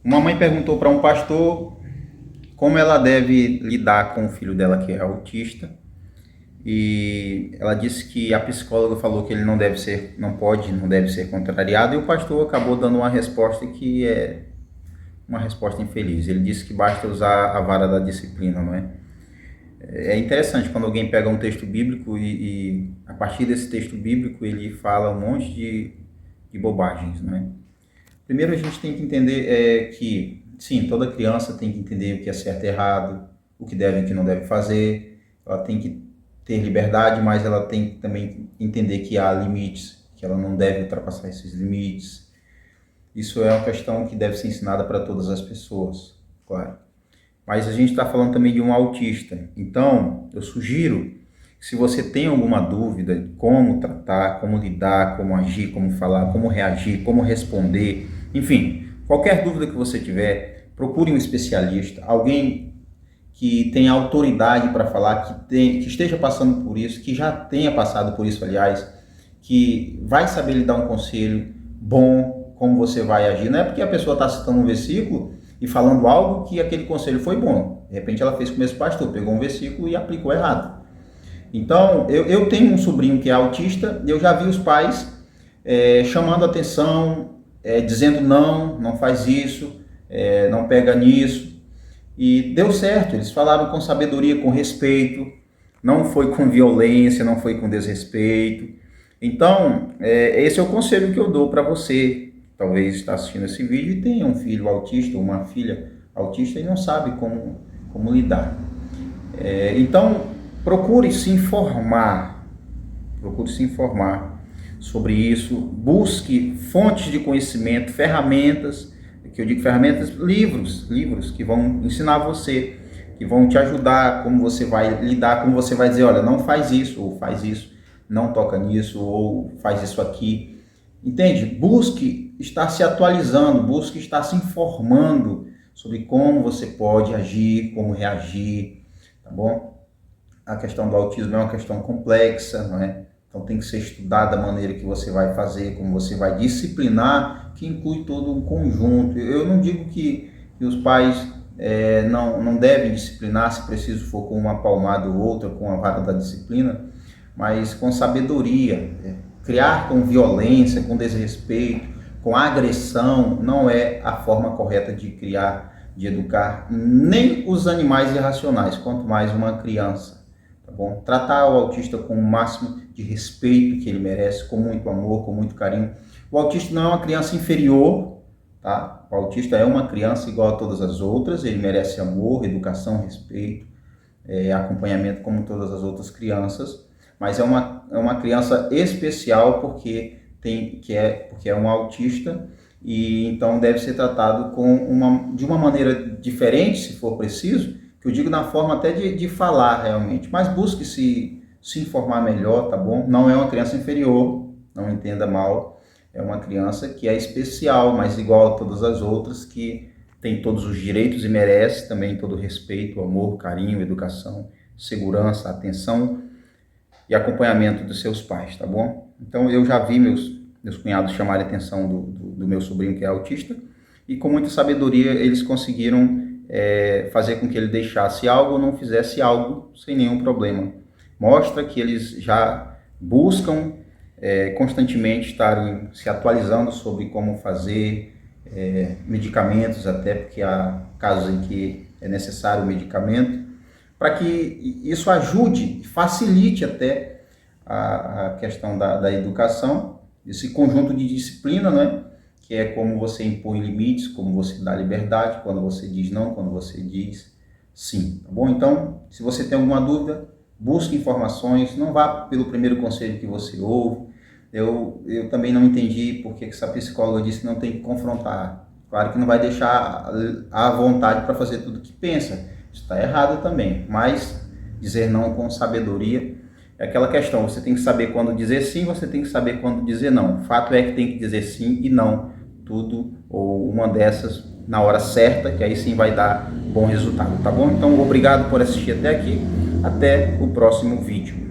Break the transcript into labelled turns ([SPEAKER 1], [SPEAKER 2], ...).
[SPEAKER 1] Uma mãe perguntou para um pastor como ela deve lidar com o filho dela que é autista, e ela disse que a psicóloga falou que ele não deve ser, não deve ser contrariado, e o pastor acabou dando uma resposta que é uma resposta infeliz. Ele disse que basta usar a vara da disciplina, não é? É interessante quando alguém pega um texto bíblico e a partir desse texto bíblico ele fala um monte de bobagens, não é? Primeiro a gente tem que entender que, sim, toda criança tem que entender o que é certo e errado, o que deve e o que não deve fazer. Ela tem que ter liberdade, mas ela tem que também entender que há limites, que ela não deve ultrapassar esses limites. Isso é uma questão que deve ser ensinada para todas as pessoas, claro. Mas a gente está falando também de um autista. Então, eu sugiro que se você tem alguma dúvida de como tratar, como lidar, como agir, como falar, como reagir, como responder, enfim, qualquer dúvida que você tiver, procure um especialista, alguém que tenha autoridade para falar, que esteja passando por isso, que já tenha passado por isso, aliás, que vai saber lhe dar um conselho bom, como você vai agir. Não é porque a pessoa está citando um versículo e falando algo que aquele conselho foi bom. De repente ela fez como esse pastor, pegou um versículo e aplicou errado. Então, eu tenho um sobrinho que é autista, eu já vi os pais chamando atenção, dizendo não faz isso, não pega nisso. E deu certo, eles falaram com sabedoria, com respeito, não foi com violência, não foi com desrespeito. Então, esse é o conselho que eu dou para você. Talvez está assistindo esse vídeo e tenha um filho autista ou uma filha autista e não sabe como lidar. Então, procure se informar sobre isso, busque fontes de conhecimento, ferramentas, que eu digo ferramentas, livros que vão ensinar você, que vão te ajudar, como você vai lidar, como você vai dizer, olha, não faz isso, ou faz isso, não toca nisso, ou faz isso aqui. Entende? Busque estar se atualizando, busque estar se informando sobre como você pode agir, como reagir, tá bom? A questão do autismo é uma questão complexa, não é? Então tem que ser estudada a maneira que você vai fazer, como você vai disciplinar, que inclui todo um conjunto. Eu não digo que os pais não devem disciplinar, se preciso for com uma palmada ou outra, com a vara da disciplina, mas com sabedoria. Criar com violência, com desrespeito, com agressão, não é a forma correta de criar, de educar nem os animais irracionais, quanto mais uma criança, tá bom? Tratar o autista com o máximo de respeito que ele merece, com muito amor, com muito carinho. O autista não é uma criança inferior, tá? O autista é uma criança igual a todas as outras, ele merece amor, educação, respeito, acompanhamento como todas as outras crianças, mas é uma criança especial porque é um autista e então deve ser tratado de uma maneira diferente, se for preciso, que eu digo na forma até de falar realmente, mas busque se informar melhor, tá bom? Não é uma criança inferior, não entenda mal, é uma criança que é especial, mas igual a todas as outras, que tem todos os direitos e merece também todo o respeito, amor, carinho, educação, segurança, atenção e acompanhamento dos seus pais, tá bom? Então eu já vi meus cunhados chamarem a atenção do meu sobrinho que é autista e com muita sabedoria eles conseguiram fazer com que ele deixasse algo ou não fizesse algo sem nenhum problema. Mostra que eles já buscam constantemente estarem se atualizando sobre como fazer medicamentos, até porque há casos em que é necessário medicamento, para que isso ajude, facilite até a questão da educação, esse conjunto de disciplina, né? Que é como você impõe limites, como você dá liberdade, quando você diz não, quando você diz sim, tá bom? Então, se você tem alguma dúvida, busque informações, não vá pelo primeiro conselho que você ouve. Eu também não entendi porque essa psicóloga disse que não tem que confrontar. Claro que não vai deixar à vontade para fazer tudo o que pensa. Isso está errado também, mas dizer não com sabedoria é aquela questão, você tem que saber quando dizer sim, você tem que saber quando dizer não. O fato é que tem que dizer sim e não, tudo ou uma dessas na hora certa, que aí sim vai dar bom resultado, tá bom? Então, obrigado por assistir até aqui, até o próximo vídeo.